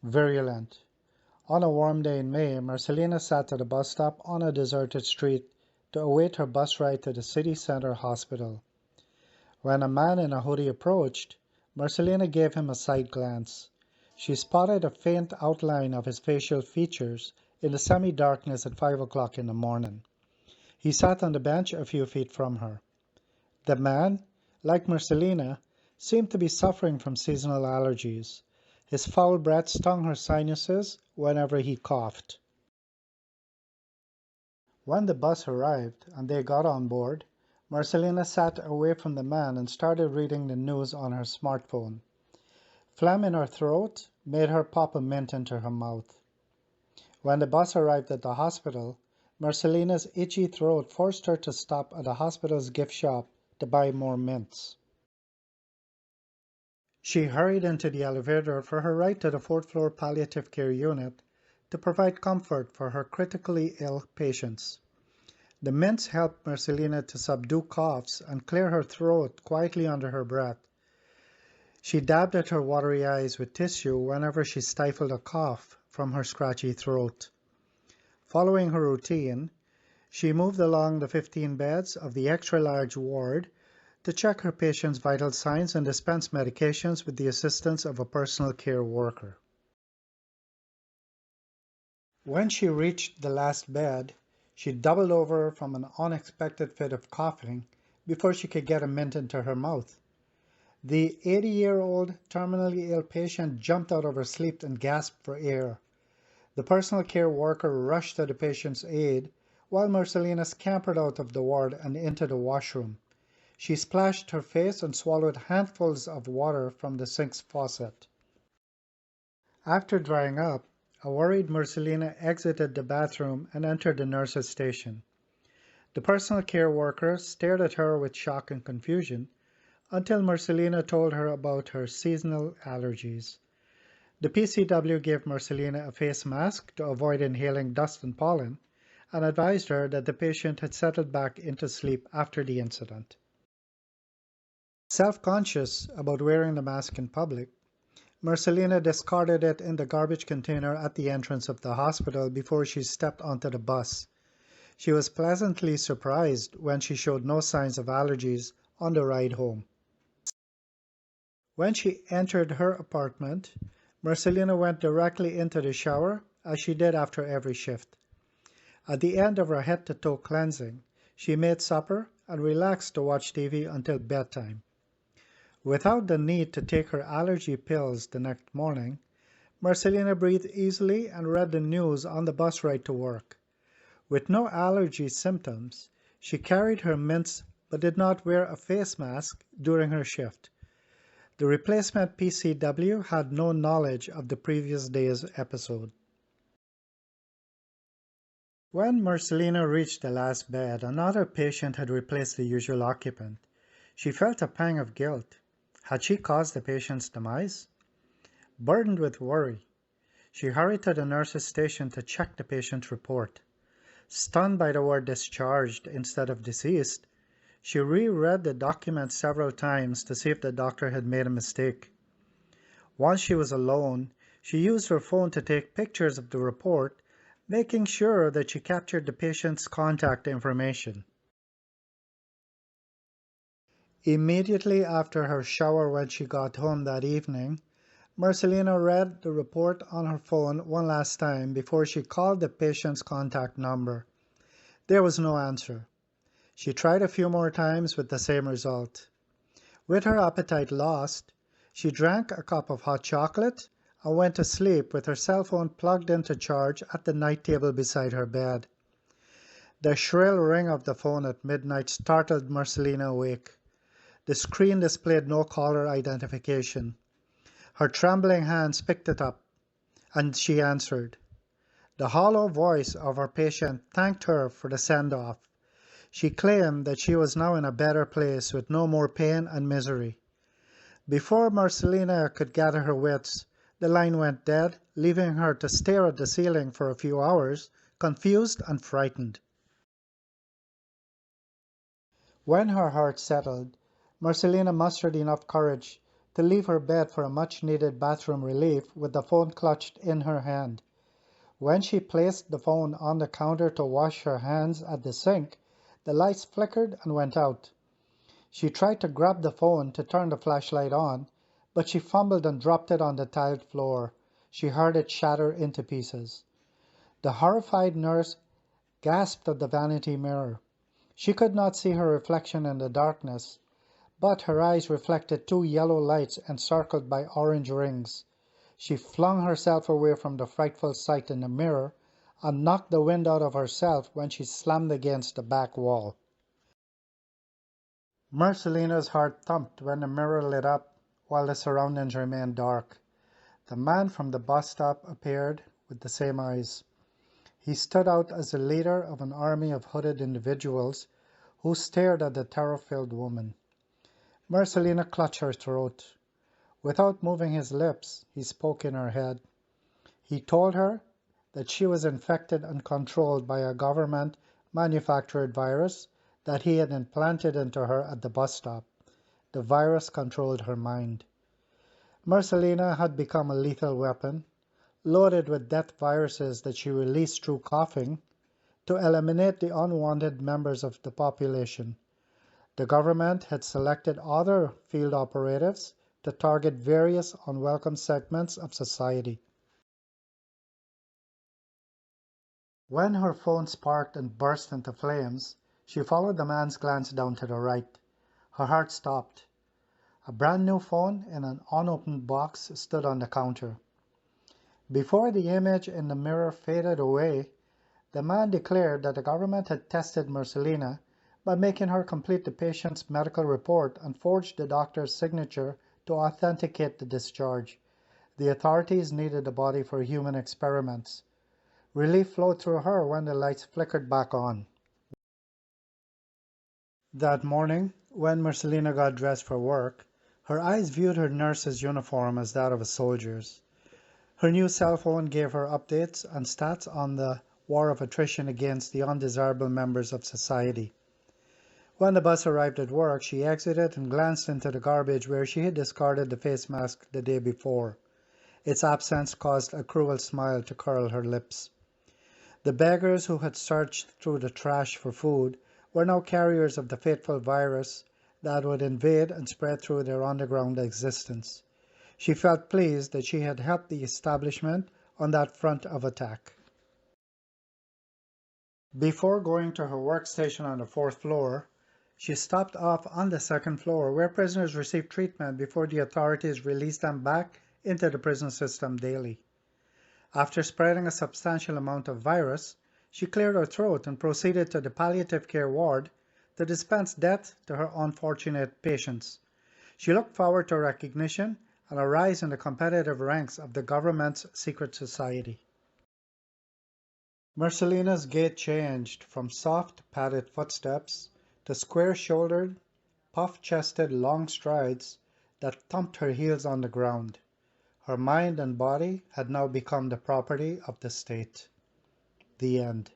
Virulent. On a warm day in May, Mercelina sat at a bus stop on a deserted street to await her bus ride to the city center hospital. When a man in a hoodie approached, Mercelina gave him a side glance. She spotted a faint outline of his facial features in the semi-darkness at 5 o'clock in the morning. He sat on the bench a few feet from her. The man, like Mercelina, seemed to be suffering from seasonal allergies. His foul breath stung her sinuses whenever he coughed. When the bus arrived and they got on board, Marcelina sat away from the man and started reading the news on her smartphone. Phlegm in her throat made her pop a mint into her mouth. When the bus arrived at the hospital, Marcelina's itchy throat forced her to stop at the hospital's gift shop to buy more mints. She hurried into the elevator for her ride to the fourth-floor palliative care unit to provide comfort for her critically ill patients. The mints helped Mercelina to subdue coughs and clear her throat quietly under her breath. She dabbed at her watery eyes with tissue whenever she stifled a cough from her scratchy throat. Following her routine, she moved along the 15 beds of the extra-large ward to check her patients' vital signs and dispense medications with the assistance of a personal care worker. When she reached the last bed, she doubled over from an unexpected fit of coughing before she could get a mint into her mouth. The 80-year-old terminally ill patient jumped out of her sleep and gasped for air. The personal care worker rushed to the patient's aid while Mercelina scampered out of the ward and into the washroom. She splashed her face and swallowed handfuls of water from the sink's faucet. After drying up, a worried Mercelina exited the bathroom and entered the nurse's station. The personal care worker stared at her with shock and confusion until Mercelina told her about her seasonal allergies. The PCW gave Mercelina a face mask to avoid inhaling dust and pollen and advised her that the patient had settled back into sleep after the incident. Self-conscious about wearing the mask in public, Mercelina discarded it in the garbage container at the entrance of the hospital before she stepped onto the bus. She was pleasantly surprised when she showed no signs of allergies on the ride home. When she entered her apartment, Mercelina went directly into the shower, as she did after every shift. At the end of her head-to-toe cleansing, she made supper and relaxed to watch TV until bedtime. Without the need to take her allergy pills the next morning, Mercelina breathed easily and read the news on the bus ride to work. With no allergy symptoms, she carried her mints but did not wear a face mask during her shift. The replacement PCW had no knowledge of the previous day's episode. When Mercelina reached the last bed, another patient had replaced the usual occupant. She felt a pang of guilt. Had she caused the patient's demise? Burdened with worry, she hurried to the nurse's station to check the patient's report. Stunned by the word discharged instead of deceased, she reread the document several times to see if the doctor had made a mistake. Once she was alone, she used her phone to take pictures of the report, making sure that she captured the patient's contact information. Immediately after her shower when she got home that evening, Mercelina read the report on her phone one last time before she called the patient's contact number. There was no answer. She tried a few more times with the same result. With her appetite lost, she drank a cup of hot chocolate and went to sleep with her cell phone plugged into charge at the night table beside her bed. The shrill ring of the phone at midnight startled Mercelina awake. The screen displayed no caller identification. Her trembling hands picked it up, and she answered. The hollow voice of her patient thanked her for the send-off. She claimed that she was now in a better place with no more pain and misery. Before Mercelina could gather her wits, the line went dead, leaving her to stare at the ceiling for a few hours, confused and frightened. When her heart settled, Mercelina mustered enough courage to leave her bed for a much-needed bathroom relief with the phone clutched in her hand. When she placed the phone on the counter to wash her hands at the sink, the lights flickered and went out. She tried to grab the phone to turn the flashlight on, but she fumbled and dropped it on the tiled floor. She heard it shatter into pieces. The horrified nurse gasped at the vanity mirror. She could not see her reflection in the darkness, but her eyes reflected two yellow lights encircled by orange rings. She flung herself away from the frightful sight in the mirror and knocked the wind out of herself when she slammed against the back wall. Mercelina's heart thumped when the mirror lit up while the surroundings remained dark. The man from the bus stop appeared with the same eyes. He stood out as the leader of an army of hooded individuals who stared at the terror-filled woman. Mercelina clutched her throat. Without moving his lips, he spoke in her head. He told her that she was infected and controlled by a government-manufactured virus that he had implanted into her at the bus stop. The virus controlled her mind. Mercelina had become a lethal weapon, loaded with death viruses that she released through coughing to eliminate the unwanted members of the population. The government had selected other field operatives to target various unwelcome segments of society. When her phone sparked and burst into flames, she followed the man's glance down to the right. Her heart stopped. A brand new phone in an unopened box stood on the counter. Before the image in the mirror faded away, the man declared that the government had tested Mercelina by making her complete the patient's medical report and forged the doctor's signature to authenticate the discharge. The authorities needed the body for human experiments. Relief flowed through her when the lights flickered back on. That morning, when Mercelina got dressed for work, her eyes viewed her nurse's uniform as that of a soldier's. Her new cell phone gave her updates and stats on the war of attrition against the undesirable members of society. When the bus arrived at work, she exited and glanced into the garbage where she had discarded the face mask the day before. Its absence caused a cruel smile to curl her lips. The beggars who had searched through the trash for food were now carriers of the fateful virus that would invade and spread through their underground existence. She felt pleased that she had helped the establishment on that front of attack. Before going to her workstation on the fourth floor, she stopped off on the second floor where prisoners received treatment before the authorities released them back into the prison system daily. After spreading a substantial amount of virus, she cleared her throat and proceeded to the palliative care ward to dispense death to her unfortunate patients. She looked forward to recognition and a rise in the competitive ranks of the government's secret society. Mercelina's gait changed from soft, padded footsteps to square-shouldered, puff-chested long strides that thumped her heels on the ground. Her mind and body had now become the property of the state. The end.